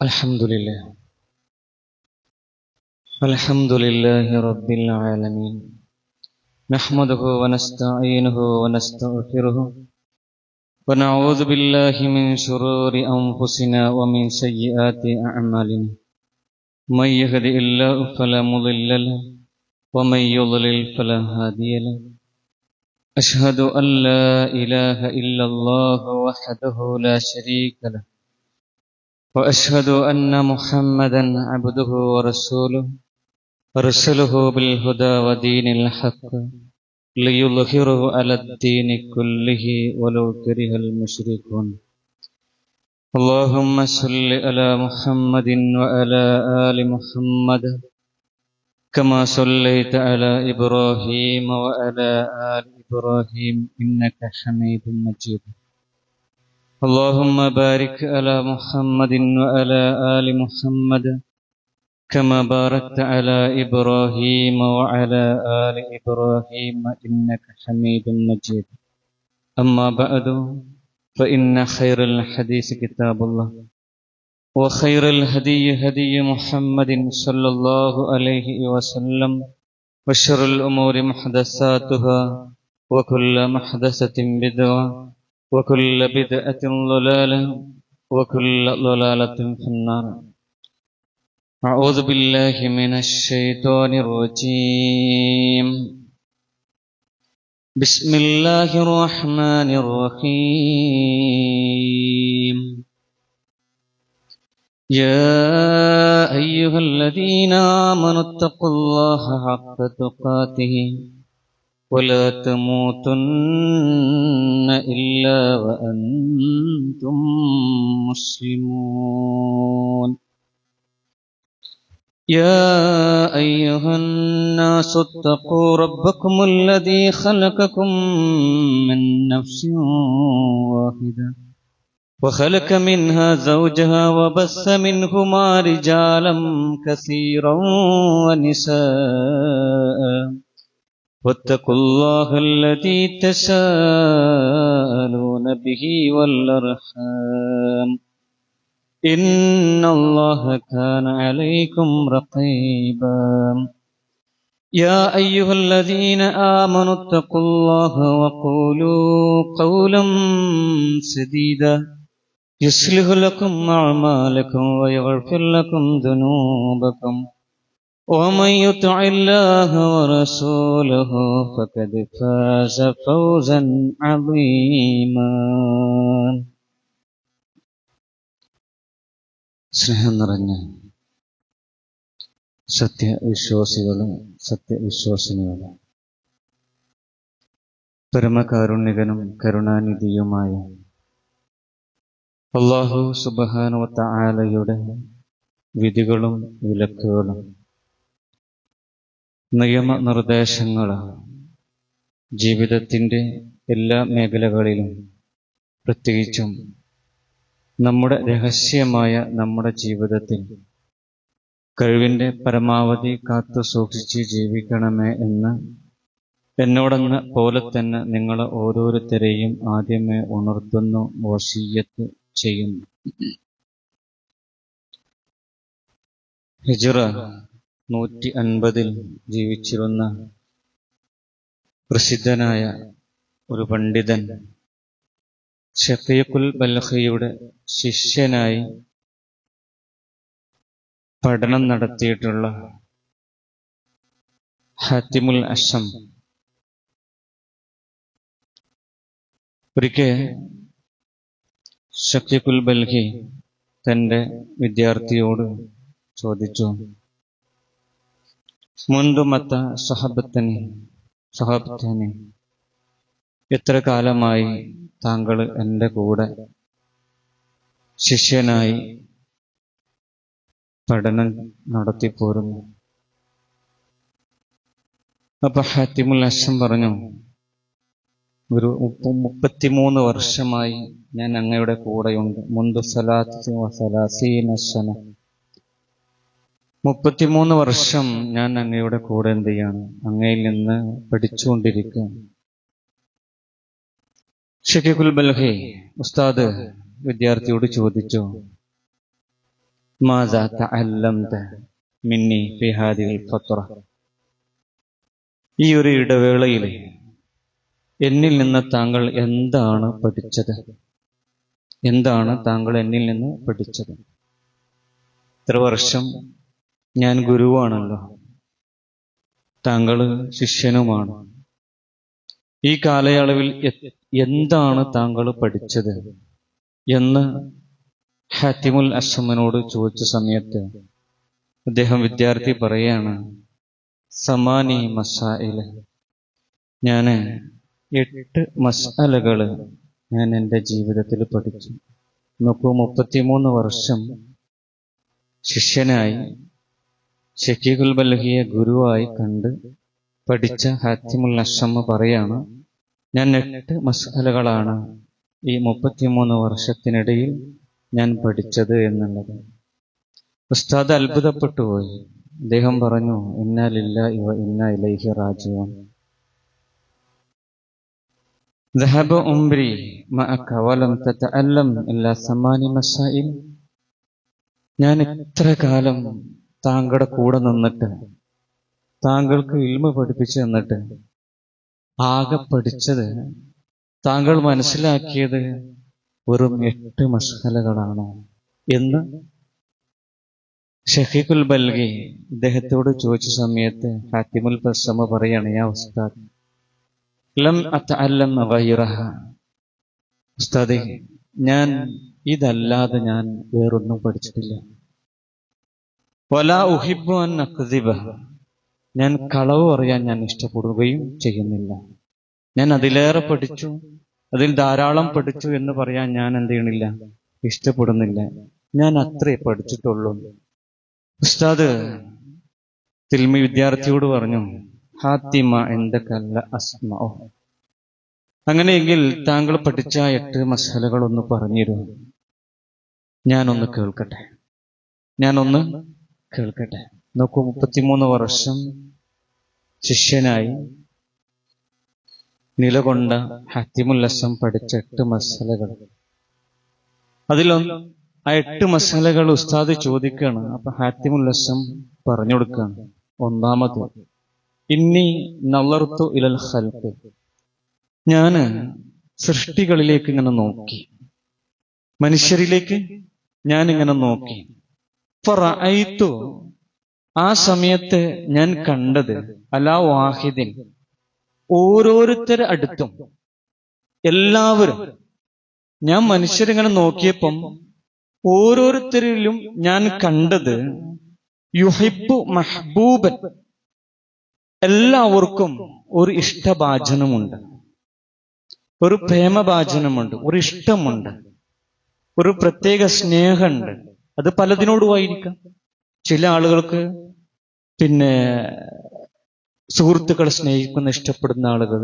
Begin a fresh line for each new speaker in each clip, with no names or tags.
الحمد لله الحمد لله رب العالمين نحمده ونستعينه ونستغفره ونعوذ بالله من شرور أنفسنا ومن سيئات أعمالنا من يهد الله فلا مضل له ومن يضلل فلا هادي له أشهد أن لا إله إلا الله وحده لا شريك له وأشهد أن محمدا عبده ورسوله أرسله بالهدى ودين الحق ليظهره على الدين كله ولو كره المشركون اللهم صل على محمد وعلى آل محمد كما صليت على إبراهيم وعلى آل إبراهيم إنك حميد مجيد اللهم بارك على محمد وعلى آل محمد كما باركت على إبراهيم وعلى آل إبراهيم إنك حميد مجيد أما بعد فإن خير الحديث كتاب الله وخير الهدي هدي محمد صلى الله عليه وسلم وشر الأمور محدثاتها وكل محدثة بدعة وكل بدعة ضلالة وكل ضلالة في النار أعوذ بالله من الشيطان الرجيم بسم الله الرحمن الرحيم يا أيها الذين آمنوا اتقوا الله حق تقاته ولا تموتن إلا وأنتم مسلمون يا أيها الناس اتقوا ربكم الذي خلقكم من نفس واحدة وخلق منها زوجها وبث منهما رجالا كثيرا ونساء واتقوا الله الذي تساءلون به والأرحام إن الله كان عليكم رقيبا يا أيها الذين آمنوا اتقوا الله وقولوا قولا سديدا يصلح لكم أعمالكم ويغفر لكم ذنوبكم ومن يطع الله ورسوله فقد فاز فوزا عظيما സ്നേഹം നിറഞ്ഞ സത്യവിശ്വാസികളും സത്യവിശ്വാസിനികളും പരമകാരുണികനും കരുണാനിധിയുമായ അല്ലാഹു സുബ്ഹാനഹു വ തആലയുടെ വിധികളും വിലക്കുകളും നിയമനിർദ്ദേശങ്ങളും ജീവിതത്തിൻ്റെ എല്ലാ മേഖലകളിലും പ്രത്യേകിച്ചും നമ്മുടെ രഹസ്യമായ നമ്മുടെ ജീവിതത്തിൽ കഴിവിൻ്റെ പരമാവധി കാത്തു സൂക്ഷിച്ച് ജീവിക്കണമേ എന്ന് എന്നോടെന്ന പോലെ തന്നെ നിങ്ങൾ ഓരോരുത്തരെയും ആദ്യമേ ഉണർത്തുന്നു, വസിയ്യത്ത് ചെയ്യുന്നു. ഹിജ്റ 150 ജീവിച്ചിരുന്ന പ്രസിദ്ധനായ ഒരു പണ്ഡിതൻ ഷഫീഖുൽ ബൽഖിയുടെ ശിഷ്യനായി പഠനം നടത്തിയിട്ടുള്ള ഹാത്തിമുൽ അസം ഒരിക്കൽ ഷഫീഖുൽ ബൽഖി തൻ്റെ വിദ്യാർത്ഥിയോട് ചോദിച്ചു, മുൻപ് മത്ത സഹബത്തനെ എത്ര കാലമായി താങ്കൾ എൻ്റെ കൂടെ ശിഷ്യനായി പഠനം നടത്തിപ്പോരുന്നു? അപ്പൊ ഹാത്തിമുൽ അസം പറഞ്ഞു, ഒരു 33 വർഷമായി ഞാൻ അങ്ങയുടെ കൂടെയുണ്ട്. മുൻപ് 33 വർഷം ഞാൻ അങ്ങയുടെ കൂടെ എന്ത് ചെയ്യാണ്, അങ്ങയിൽ നിന്ന് പഠിച്ചുകൊണ്ടിരിക്കുകയാണ്. ഷഫീഖുൽ ബൽഖി ഉസ്താദ് വിദ്യാർത്ഥിയോട് ചോദിച്ചു, മാദാ തഅല്ലംത മിന്നി ഫി ഹാദിഹിൽ ഫത്ര. ഈ ഒരു ഇടവേളയിൽ എന്നിൽ നിന്ന് താങ്കൾ എന്താണ് പഠിച്ചത്? എന്താണ് താങ്കൾ എന്നിൽ നിന്ന് പഠിച്ചത്? ഇത്ര വർഷം ഞാൻ ഗുരുവാണല്ലോ, താങ്കൾ ശിഷ്യനുമാണ്. ഈ കാലയളവിൽ എന്താണ് താങ്കൾ പഠിച്ചത് എന്ന് ഹാത്തിമുൽ അസ്സമിനോട് ചോദിച്ച സമയത്ത് അദ്ദേഹം വിദ്യാർത്ഥി പറയാണ്, സമാനി മസായില, ഞാൻ 8 മസ്അലകൾ ഞാൻ എൻ്റെ ജീവിതത്തിൽ പഠിച്ചു. നോക്കൂ, 33 വർഷം ശിഷ്യനായി ഷക്കീഖുൽ ബൽഖിയെ ഗുരുവായി കണ്ട് പഠിച്ച ഹാത്തിമുൽ അസ്സം പറയാണ്, ഞാൻ 8 മസ്അലകളാണ് ഈ 33 വർഷത്തിനിടയിൽ ഞാൻ പഠിച്ചത് എന്നുള്ളത്. ഉസ്താദ് അത്ഭുതപ്പെട്ടു പോയി. അദ്ദേഹം പറഞ്ഞു, ഇന്നാ ലില്ലാഹി വ ഇന്നാ ഇലൈഹി റാജിഊൻ. ذهب عمري معك ولم تتألم إلا 8 مسائل. ഞാൻ ഇത്ര കാലം താങ്കളുടെ കൂടെ നിന്നിട്ട്, താങ്കൾക്ക് ഇൽമ പഠിപ്പിച്ചു തന്നിട്ട് ആകെ പഠിച്ചത്, താങ്കൾ മനസ്സിലാക്കിയത് വെറും 8 മസ്അലകളാണോ എന്ന് ഷക്കീഖുൽ ബൽഖി അദ്ദേഹത്തോട് ചോദിച്ച സമയത്ത് ഹാത്തിമുൽ അസ്സം പറയാണ്, യാ ഉസ്താദ് ലം അതഅല്ലം ഗൈറഹ. ഉസ്താദേ, ഞാൻ ഇതല്ലാതെ ഞാൻ വേറൊന്നും പഠിച്ചിട്ടില്ല. വലാ ഉഹിബ്ബു അൻ അക്ദിബ, ഞാൻ കളവ് പറയാൻ ഞാൻ ഇഷ്ടപ്പെടുകയും ചെയ്യുന്നില്ല. ഞാൻ അതിലേറെ പഠിച്ചു, അതിൽ ധാരാളം പഠിച്ചു എന്ന് പറയാൻ ഞാൻ എന്ത് ചെയ്യണില്ല, ഇഷ്ടപ്പെടുന്നില്ല. ഞാൻ അത്രേ പഠിച്ചിട്ടുള്ളൂ. ഉസ്താദ് തിൽമി വിദ്യാർത്ഥിയോട് പറഞ്ഞു, ഹാത്തിമ എന്തൊക്കെയല്ല അസ്മോ, അങ്ങനെയെങ്കിൽ താങ്കൾ പഠിച്ച 8 മസ്അലകൾ ഒന്ന് പറഞ്ഞിരുന്നു, ഞാനൊന്ന് കേൾക്കട്ടെ. നോക്കൂ, 33 വർഷം ശിഷ്യനായി നിലകൊണ്ട ഹാത്തിമുൽ അസ്സം പഠിച്ച 8 മസ്അലകൾ. അതിലൊന്ന്, ആ 8 മസ്അലകൾ ഉസ്താദ് ചോദിക്കുകയാണ്. അപ്പൊ ഹാത്തിമുൽ അസ്സം പറഞ്ഞു കൊടുക്കുകയാണ്. ഒന്നാമത്, ഇന്നി നളർതു ഇലൽ ഖൽഖ്, ഞാന് സൃഷ്ടികളിലേക്ക് ഇങ്ങനെ നോക്കി, മനുഷ്യരിലേക്ക് ഞാൻ ഇങ്ങനെ നോക്കി. ഫറഅയ്തു, ആ സമയത്ത് ഞാൻ കണ്ടത്, അലാ വാഹിദിൻ, ഓരോരുത്തരുടെ അടുത്തും എല്ലാവരും, ഞാൻ മനുഷ്യരിങ്ങനെ നോക്കിയപ്പം ഓരോരുത്തരിലും ഞാൻ കണ്ടത് യുഹിബ്ബു മഹ്ബൂബൻ, എല്ലാവർക്കും ഒരു ഇഷ്ടഭാജനമുണ്ട്, ഒരു പ്രേമഭാജനമുണ്ട്, ഒരു ഇഷ്ടമുണ്ട്, ഒരു പ്രത്യേക സ്നേഹമുണ്ട്. അത് പലതിനോടുമായിരിക്കാം. ചില ആളുകൾക്ക് സുഹൃത്തുക്കളെ സ്നേഹിക്കുന്ന ഇഷ്ടപ്പെടുന്ന ആളുകൾ,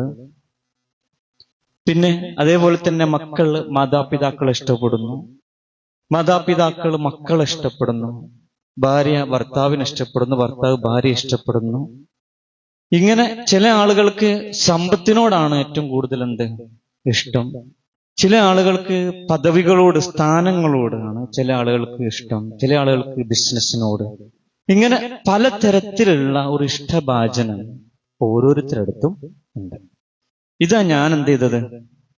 അതേപോലെ തന്നെ മക്കൾ മാതാപിതാക്കളെ ഇഷ്ടപ്പെടുന്നു, മാതാപിതാക്കൾ മക്കളെ ഇഷ്ടപ്പെടുന്നു, ഭാര്യ ഭർത്താവിനെ ഇഷ്ടപ്പെടുന്നു, ഭർത്താവ് ഭാര്യ ഇഷ്ടപ്പെടുന്നു. ഇങ്ങനെ ചില ആളുകൾക്ക് സമ്പത്തിനോടാണ് ഏറ്റവും കൂടുതൽ ഇഷ്ടം, ചില ആളുകൾക്ക് പദവികളോട്, സ്ഥാനങ്ങളോടാണ് ചില ആളുകൾക്ക് ഇഷ്ടം, ചില ആളുകൾക്ക് ബിസിനസ്സിനോട്. ഇങ്ങനെ പലതരത്തിലുള്ള ഒരു ഇഷ്ടഭാജനം ഓരോരുത്തരടുത്തും ഉണ്ട്. ഇതാ ഞാൻ എന്ത് ചെയ്തത്,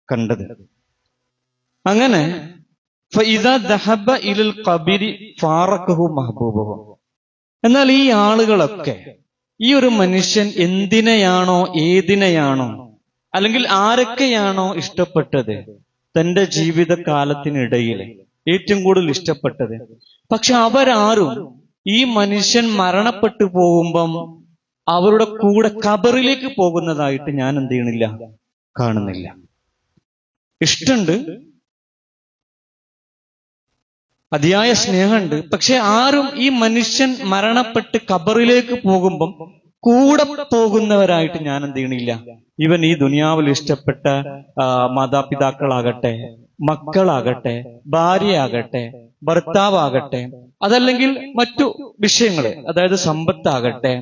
കണ്ടത്. അങ്ങനെ ഫഇദാ ദഹബ ഇലൽ ഖബരി ഫാറഖഹു മഹ്ബൂബഹു. എന്നാൽ ഈ ആളുകളൊക്കെ, ഈ ഒരു മനുഷ്യൻ എന്തിനെയാണോ, ഏതിനെയാണോ, അല്ലെങ്കിൽ ആരൊക്കെയാണോ ഇഷ്ടപ്പെട്ടത് തന്റെ ജീവിതകാലത്തിനിടയിൽ ഏറ്റവും കൂടുതൽ ഇഷ്ടപ്പെട്ടത്, പക്ഷെ അവരാരും ഈ മനുഷ്യൻ മരണപ്പെട്ടു പോകുമ്പം അവരുടെ കൂടെ ഖബറിലേക്ക് പോകുന്നതായിട്ട് ഞാൻ എന്ത് ചെയ്യണില്ല, കാണുന്നില്ല. ഇഷ്ടമുണ്ട്, അതിയായ സ്നേഹമുണ്ട്, പക്ഷെ ആരും ഈ മനുഷ്യൻ മരണപ്പെട്ട് ഖബറിലേക്ക് പോകുമ്പം കൂടെ പോകുന്നവരായിട്ട് ഞാൻ എന്ത് ചെയ്യണില്ല. ഇവൻ ഈ ദുനിയാവിൽ ഇഷ്ടപ്പെട്ട മാതാപിതാക്കളാകട്ടെ, മക്കളാകട്ടെ, ഭാര്യയാകട്ടെ, ഭർത്താവാകട്ടെ, അതല്ലെങ്കിൽ മറ്റു വിഷയങ്ങള്, അതായത് സമ്പത്താകട്ടെ,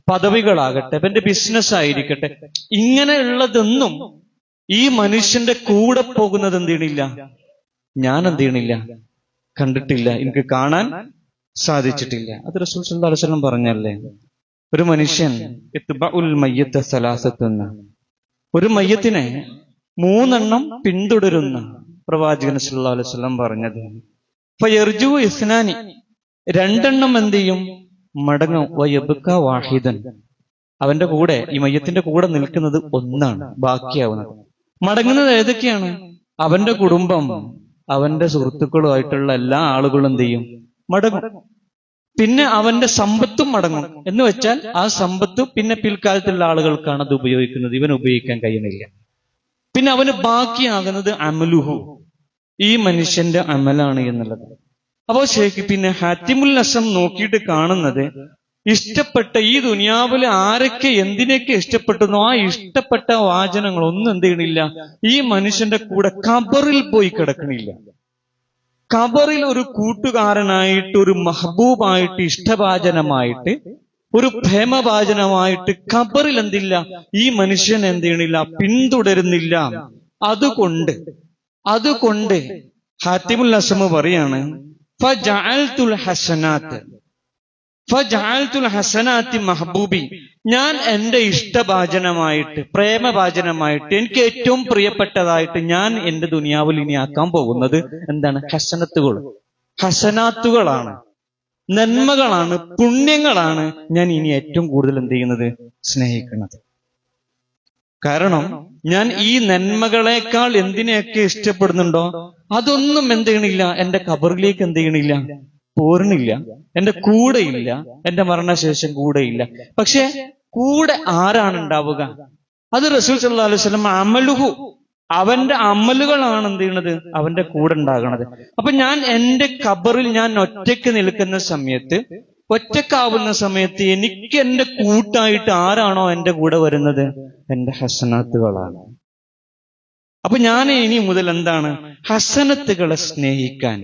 പദവികളാകട്ടെ, ഇവന്റെ ബിസിനസ് ആയിരിക്കട്ടെ, ഇങ്ങനെയുള്ളതൊന്നും ഈ മനുഷ്യന്റെ കൂടെ പോകുന്നത് എന്ത് ചെയ്യണില്ല, ഞാൻ എന്ത് ചെയ്യണില്ല, കണ്ടിട്ടില്ല. എനിക്ക് കാണാൻ സാധിച്ചിട്ടില്ല. അത് റസൂൽ സല്ലല്ലാഹു അലൈഹി വസല്ലം പറഞ്ഞല്ലേ, ഒരു മനുഷ്യൻ ഇത്ബഉൽ മയ്യിത്ത സലാസത്തുന്ന, ഒരു മയ്യത്തിനെ 3 പിന്തുടരുന്ന പ്രവാചകൻ സല്ലല്ലാഹു അലൈഹി വസല്ലം പറഞ്ഞത്. ഫയർജു ഇസ്നാനി, 2 എന്ത് ചെയ്യും? മടങ്ങും. വയബ്ക വാഹിദൻ, അവന്റെ കൂടെ, ഈ മയ്യത്തിന്റെ കൂടെ നിൽക്കുന്നത് 1 ബാക്കിയാവുന്നത്. മടങ്ങുന്നത് ഏതൊക്കെയാണ്? അവന്റെ കുടുംബം, അവന്റെ സുഹൃത്തുക്കളുമായിട്ടുള്ള എല്ലാ ആളുകളും എന്ത് ചെയ്യും? മടങ്ങും. പിന്നെ അവന്റെ സമ്പത്തും മടങ്ങും. എന്ന് വെച്ചാൽ ആ സമ്പത്ത് പിന്നെ പിൽക്കാലത്തുള്ള ആളുകൾക്കാണ് അത് ഉപയോഗിക്കുന്നത്, ഇവൻ ഉപയോഗിക്കാൻ കഴിയുന്നില്ല. പിന്നെ അവന് ബാക്കിയാകുന്നത് അമലുഹു, ഈ മനുഷ്യന്റെ അമലാണ് എന്നുള്ളത്. അപ്പോ പിന്നെ ഹാത്തിമുൽ അസം നോക്കിയിട്ട് കാണുന്നത്, ഇഷ്ടപ്പെട്ട ഈ ദുനിയാവിലെ ആരൊക്കെ എന്തിനൊക്കെ ഇഷ്ടപ്പെടുന്നോ ആ ഇഷ്ടപ്പെട്ട വാചനങ്ങൾ ഒന്നും എന്ത് ചെയ്യണില്ല, ഈ മനുഷ്യന്റെ കൂടെ ഖബറിൽ പോയി കിടക്കണില്ല. ഖബറിൽ ഒരു കൂട്ടുകാരനായിട്ട്, ഒരു മഹബൂബായിട്ട്, ഇഷ്ടഭാചനമായിട്ട്, ഒരു പ്രേമഭാചനമായിട്ട് ഖബറിൽ എന്തില്ല, ഈ മനുഷ്യൻ എന്ത് ചെയ്യണില്ല, പിന്തുടരുന്നില്ല. അതുകൊണ്ട് ഹാത്തിമുൽ അസ്മ പറയാണ്, ഫജഅൽതുൽ ഹസനാത്തി മഹബൂബി, ഞാൻ എന്റെ ഇഷ്ടഭാചനമായിട്ട്, പ്രേമഭാചനമായിട്ട്, എനിക്ക് ഏറ്റവും പ്രിയപ്പെട്ടതായിട്ട് ഞാൻ എന്റെ ദുനിയാവിൽ ഇനി ആക്കാൻ പോകുന്നത് എന്താണ്? ഹസനാത്തുകളാണ്, നന്മകളാണ്, പുണ്യങ്ങളാണ് ഞാൻ ഇനി ഏറ്റവും കൂടുതൽ എന്ത് ചെയ്യുന്നത്? സ്നേഹിക്കുന്നത്. കാരണം ഞാൻ ഈ നന്മകളെക്കാൾ എന്തിനെയൊക്കെ ഇഷ്ടപ്പെടുന്നുണ്ടോ അതൊന്നും എന്ത് ചെയ്യണില്ല, എന്റെ ഖബറിലേക്ക് എന്ത് ചെയ്യണില്ല, പോരണില്ല, എന്റെ കൂടെയില്ല, എന്റെ മരണശേഷം കൂടെയില്ല. പക്ഷെ കൂടെ ആരാണ് ഉണ്ടാവുക? അത് റസൂൽ സല്ലല്ലാഹു അലൈഹി വസല്ലം അമലുഹു, അവന്റെ അമലുകളാണ് എന്ത് ചെയ്യണത്, അവന്റെ കൂടെ ഉണ്ടാകണത്. അപ്പൊ ഞാൻ എന്റെ ഖബറിൽ ഞാൻ ഒറ്റയ്ക്ക് നിൽക്കുന്ന സമയത്ത്, ഒറ്റക്കാവുന്ന സമയത്ത് എനിക്ക് എന്റെ കൂട്ടായിട്ട് ആരാണോ എന്റെ കൂടെ വരുന്നത്? എന്റെ ഹസനാത്തുകളാണ്. അപ്പൊ ഞാൻ ഇനി മുതൽ എന്താണ്? ഹസനത്തുകളെ സ്നേഹിക്കാൻ,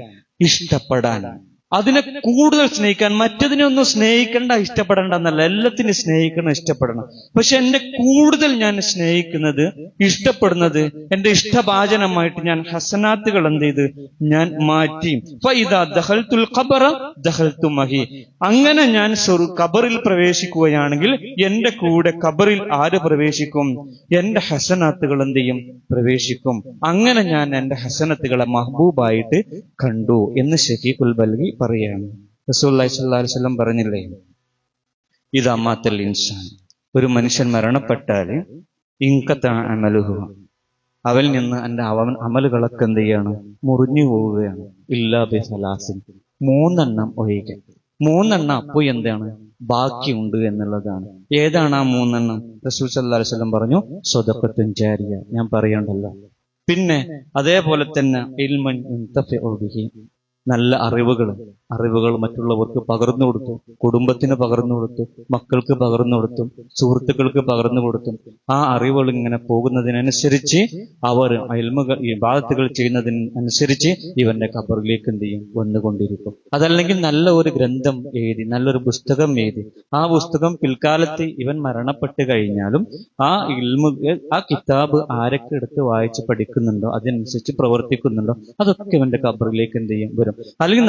ഇഷ്ടപ്പെടാൻ, അതിനെ കൂടുതൽ സ്നേഹിക്കാൻ. മറ്റതിനെ ഒന്നും സ്നേഹിക്കണ്ട, ഇഷ്ടപ്പെടേണ്ട എന്നല്ല, എല്ലാത്തിനും സ്നേഹിക്കണം, ഇഷ്ടപ്പെടണം. പക്ഷെ എന്റെ കൂടുതൽ ഞാൻ സ്നേഹിക്കുന്നത്, ഇഷ്ടപ്പെടുന്നത്, എന്റെ ഇഷ്ടഭാചനമായിട്ട് ഞാൻ ഹസനാത്തുകൾ എന്ത് ചെയ്ത് ഞാൻ മാറ്റി. ഫഇദാ ദഖൽതുൽ ഖബറ ദഖൽതു മഹി, അങ്ങനെ ഞാൻ ഖബറിൽ പ്രവേശിക്കുകയാണെങ്കിൽ എന്റെ കൂടെ ഖബറിൽ ആര് പ്രവേശിക്കും? എന്റെ ഹസനാത്തുകൾ എന്ത് ചെയ്യും? പ്രവേശിക്കും. അങ്ങനെ ഞാൻ എന്റെ ഹസനത്തുകളെ മഹബൂബായിട്ട് കണ്ടു എന്ന് ശഫീഖുൽ ബൽഗി പറയാണ്. റസൂലുള്ളാഹി സ്വല്ലല്ലാഹു അലൈഹി വസല്ലം പറഞ്ഞില്ലേ, ഇദാ മാത്തൽ ഇൻസാൻ, ഒരു മനുഷ്യൻ മരണപ്പെട്ടാൽ ഇൻഖത അമലുഹു, അവൽ നിന്ന് എന്റെ അമലുകളൊക്കെ എന്ത് ചെയ്യാണ്? മുറിഞ്ഞു പോവുകയാണ്. ഇല്ലാ ബിസലാസിൻ, 3 ഒഴികെ. 3 അപ്പോൾ എന്താണ്? ബാക്കിയുണ്ട് എന്നുള്ളതാണ്. ഏതാണ് ആ 3? റസൂൽ സല്ലല്ലാഹു അലൈഹി വസല്ലം പറഞ്ഞു, സ്വദഖത്തുൻ ജാരിയ, ഞാൻ പറയണ്ടല്ലോ. പിന്നെ അതേപോലെ തന്നെ ഇൽമൻ യുൻതഫിഉ ബിഹി, നല്ല അറിവുകൾ മറ്റുള്ളവർക്ക് പകർന്നു കൊടുത്തു, കുടുംബത്തിന് പകർന്നു കൊടുത്തു, മക്കൾക്ക് പകർന്നു കൊടുത്തു, സുഹൃത്തുക്കൾക്ക് പകർന്നു കൊടുത്തു. ആ അറിവുകൾ ഇങ്ങനെ പോകുന്നതിനനുസരിച്ച്, അവർ ഇബാദത്തുകൾ ചെയ്യുന്നതിനനുസരിച്ച് ഇവന്റെ ഖബറിലേക്ക് എന്ത് ചെയ്യും? വന്നുകൊണ്ടിരിക്കും. അതല്ലെങ്കിൽ നല്ല ഒരു ഗ്രന്ഥം എഴുതി, നല്ലൊരു പുസ്തകം എഴുതി, ആ പുസ്തകം പിൽക്കാലത്ത് ഇവൻ മരണപ്പെട്ട് കഴിഞ്ഞാലും ആ കിതാബ് ആരൊക്കെ എടുത്ത് വായിച്ച് പഠിക്കുന്നുണ്ടോ, അതിനനുസരിച്ച് പ്രവർത്തിക്കുന്നുണ്ടോ, അതൊക്കെ ഇവന്റെ ഖബറിലേക്ക് എന്ത് ചെയ്യും? വരും. അല്ലെങ്കിൽ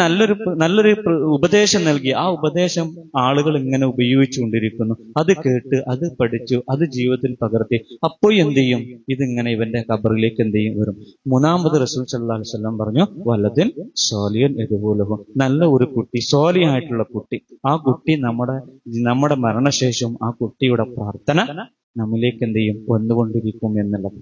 നല്ലൊരു ഉപദേശം നൽകി, ആ ഉപദേശം ആളുകൾ ഇങ്ങനെ ഉപയോഗിച്ചുകൊണ്ടിരിക്കുന്നു, അത് കേട്ട്, അത് പഠിച്ചു, അത് ജീവിതത്തിൽ പകർത്തി, അപ്പോൾ എന്ത് ചെയ്യും? ഇതിങ്ങനെ ഇവന്റെ ഖബറിലേക്ക് എന്ത് ചെയ്യും? വരും. 3-ാമത് റസൂൽ സല്ലല്ലാഹു അലൈഹി വസല്ലം പറഞ്ഞു, വലദിൻ സ്വാലിഹൻ യദ്ഉലഹു, നല്ല ഒരു കുട്ടി, സ്വാലിഹായിട്ടുള്ള കുട്ടി, ആ കുട്ടി നമ്മുടെ മരണശേഷം ആ കുട്ടിയുടെ പ്രാർത്ഥന നമ്മിലേക്ക് എന്ത് ചെയ്യും? വന്നുകൊണ്ടിരിക്കും എന്നുള്ളത്.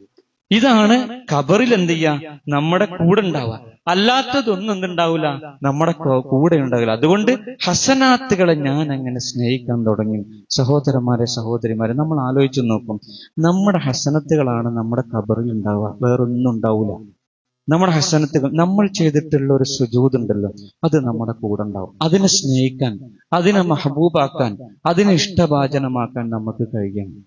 ഇതാണ് ഖബറിൽ എന്ത് ചെയ്യുക? നമ്മുടെ കൂടെ ഉണ്ടാവുക. അല്ലാത്തതൊന്നും എന്തുണ്ടാവില്ല, നമ്മുടെ കൂടെ ഉണ്ടാവില്ല. അതുകൊണ്ട് ഹസനാത്തുകളെ ഞാൻ അങ്ങനെ സ്നേഹിക്കാൻ തുടങ്ങി. സഹോദരിമാരെ, നമ്മൾ ആലോചിച്ച് നോക്കും, നമ്മുടെ ഹസനത്തുകളാണ് നമ്മുടെ ഖബറിൽ ഉണ്ടാവുക, വേറൊന്നും ഉണ്ടാവില്ല. നമ്മുടെ ഹസനത്തുകൾ, നമ്മൾ ചെയ്തിട്ടുള്ള ഒരു സുജൂദ് ഉണ്ടല്ലോ, അത് നമ്മുടെ കൂടെ ഉണ്ടാവും. അതിനെ സ്നേഹിക്കാൻ, അതിനെ മഹബൂബാക്കാൻ, അതിനെ ഇഷ്ടഭാചനമാക്കാൻ നമുക്ക് കഴിയണം.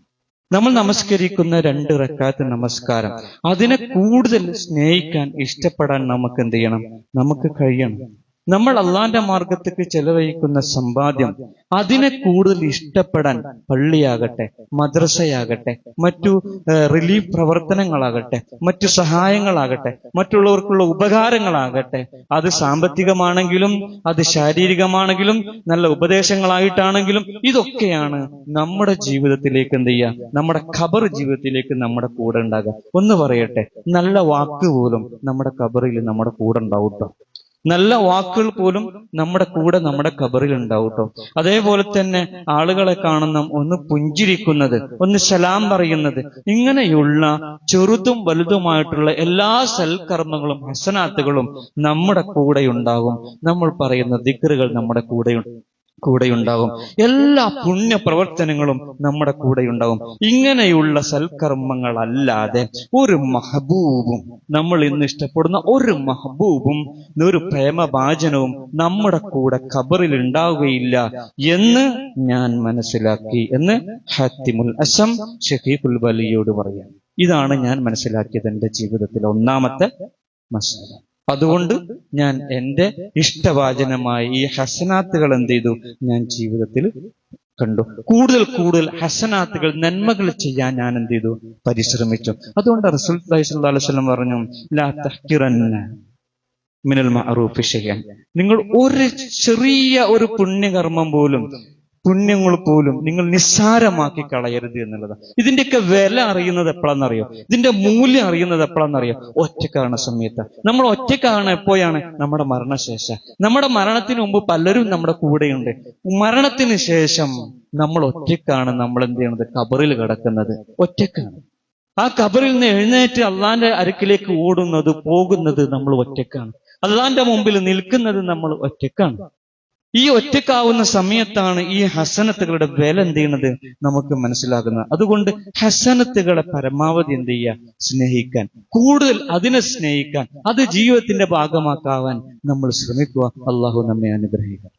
നമ്മൾ നമസ്കരിക്കുന്ന 2 റക്അത്ത് നമസ്കാരം, അതിനെ കൂടുതൽ സ്നേഹിക്കാൻ, ഇഷ്ടപ്പെടാൻ നമുക്ക് എന്ത് ചെയ്യണം? നമുക്ക് കഴിയണം. നമ്മൾ അള്ളാന്റെ മാർഗത്തേക്ക് ചെലവഴിക്കുന്ന സമ്പാദ്യം അതിനെ കൂടുതൽ ഇഷ്ടപ്പെടാൻ പള്ളിയാകട്ടെ, മദ്രസയാകട്ടെ, മറ്റു റിലീഫ് പ്രവർത്തനങ്ങളാകട്ടെ, മറ്റു സഹായങ്ങളാകട്ടെ, മറ്റുള്ളവർക്കുള്ള ഉപകാരങ്ങളാകട്ടെ, അത് സാമ്പത്തികമാണെങ്കിലും അത് ശാരീരികമാണെങ്കിലും നല്ല ഉപദേശങ്ങളായിട്ടാണെങ്കിലും ഇതൊക്കെയാണ് നമ്മുടെ ജീവിതത്തിലേക്ക് എന്ത് ചെയ്യുക, നമ്മുടെ ഖബർ ജീവിതത്തിലേക്ക് നമ്മുടെ കൂടെ ഉണ്ടാകുക. ഒന്ന് പറയട്ടെ, നല്ല വാക്ക് പോലും നമ്മുടെ ഖബറിൽ നമ്മുടെ കൂടെ ഉണ്ടാവും കേട്ടോ. നല്ല വാക്കുകൾ പോലും നമ്മുടെ ഖബറിൽ ഉണ്ടാവും കേട്ടോ. അതേപോലെ തന്നെ ആളുകളെ കാണുന്ന ഒന്ന് പുഞ്ചിരിക്കുന്നത്, ഒന്ന് സലാം പറയുന്നത്, ഇങ്ങനെയുള്ള ചെറുതും വലുതുമായിട്ടുള്ള എല്ലാ സൽക്കർമ്മങ്ങളും ഹസനാത്തുകളും നമ്മുടെ കൂടെ ഉണ്ടാകും. നമ്മൾ പറയുന്ന ദിക്റുകൾ നമ്മുടെ കൂടെയുണ്ടാകും. എല്ലാ പുണ്യ പ്രവർത്തനങ്ങളും നമ്മുടെ കൂടെയുണ്ടാകും. ഇങ്ങനെയുള്ള സൽക്കർമ്മങ്ങളല്ലാതെ ഒരു മഹബൂബും, നമ്മൾ ഇന്ന് ഇഷ്ടപ്പെടുന്ന ഒരു മഹബൂബും ഒരു പ്രേമഭാജനവും നമ്മുടെ കൂടെ ഖബറിൽ ഉണ്ടാവുകയില്ല എന്ന് ഞാൻ മനസ്സിലാക്കി എന്ന് ഹാത്തിമുൽ അസം ഷഫീഖുൽ വലിയോട് പറയാം. ഇതാണ് ഞാൻ മനസ്സിലാക്കിയത് എന്റെ ജീവിതത്തിലെ ഒന്നാമത്തെ മസല. അതുകൊണ്ട് ഞാൻ എന്റെ ഇഷ്ടവാചനമായ ഈ ഹസനാത്തുകൾ എന്ത് ചെയ്തു, ഞാൻ ജീവിതത്തിൽ കണ്ടു. കൂടുതൽ കൂടുതൽ ഹസനാത്തുകൾ, നന്മകൾ ചെയ്യാൻ ഞാൻ എന്ത് ചെയ്തു, പരിശ്രമിച്ചു. അതുകൊണ്ട് റസൂൽ സല്ലല്ലാഹു അലൈഹി വസല്ലം പറഞ്ഞു, ലാ തഹ്കിറന്ന മിനൽ മഅറൂഫി ശൈഅൻ. നിങ്ങൾ ഒരു ചെറിയ ഒരു പുണ്യങ്ങൾ പോലും നിങ്ങൾ നിസ്സാരമാക്കി കളയരുത് എന്നുള്ളതാണ്. ഇതിന്റെയൊക്കെ വില അറിയുന്നത് എപ്പോഴാണെന്നറിയോ, ഇതിന്റെ മൂല്യം അറിയുന്നത് എപ്പോഴാണെന്നറിയോ, ഒറ്റക്കാണ സമയത്ത്. നമ്മൾ ഒറ്റക്കാണ് എപ്പോഴാണ്? നമ്മുടെ മരണശേഷം. നമ്മുടെ മരണത്തിന് മുമ്പ് പലരും നമ്മുടെ കൂടെയുണ്ട്. മരണത്തിന് ശേഷം നമ്മൾ ഒറ്റക്കാണ്. നമ്മൾ എന്ത് ചെയ്യണത്? ഖബറിൽ കിടക്കുന്നത് ഒറ്റക്കാണ്. ആ ഖബറിൽ നിന്ന് എഴുന്നേറ്റ് അള്ളാന്റെ അരികിലേക്ക് പോകുന്നത് നമ്മൾ ഒറ്റക്കാണ്. അള്ളാന്റെ മുമ്പിൽ നിൽക്കുന്നത് നമ്മൾ ഒറ്റക്കാണ്. ഈ ഒറ്റക്കാവുന്ന സമയത്താണ് ഈ ഹസനത്തുകളുടെ വില എന്ത് ചെയ്യുന്നത് നമുക്ക് മനസ്സിലാകുന്നത്. അതുകൊണ്ട് ഹസനത്തുകളെ പരമാവധി എന്ത് ചെയ്യുക, സ്നേഹിക്കാൻ, കൂടുതൽ അതിനെ സ്നേഹിക്കാൻ, അത് ജീവിതത്തിന്റെ ഭാഗമാക്കാവാൻ നമ്മൾ ശ്രമിക്കുക. അള്ളാഹു നമ്മെ അനുഗ്രഹിക്കുക.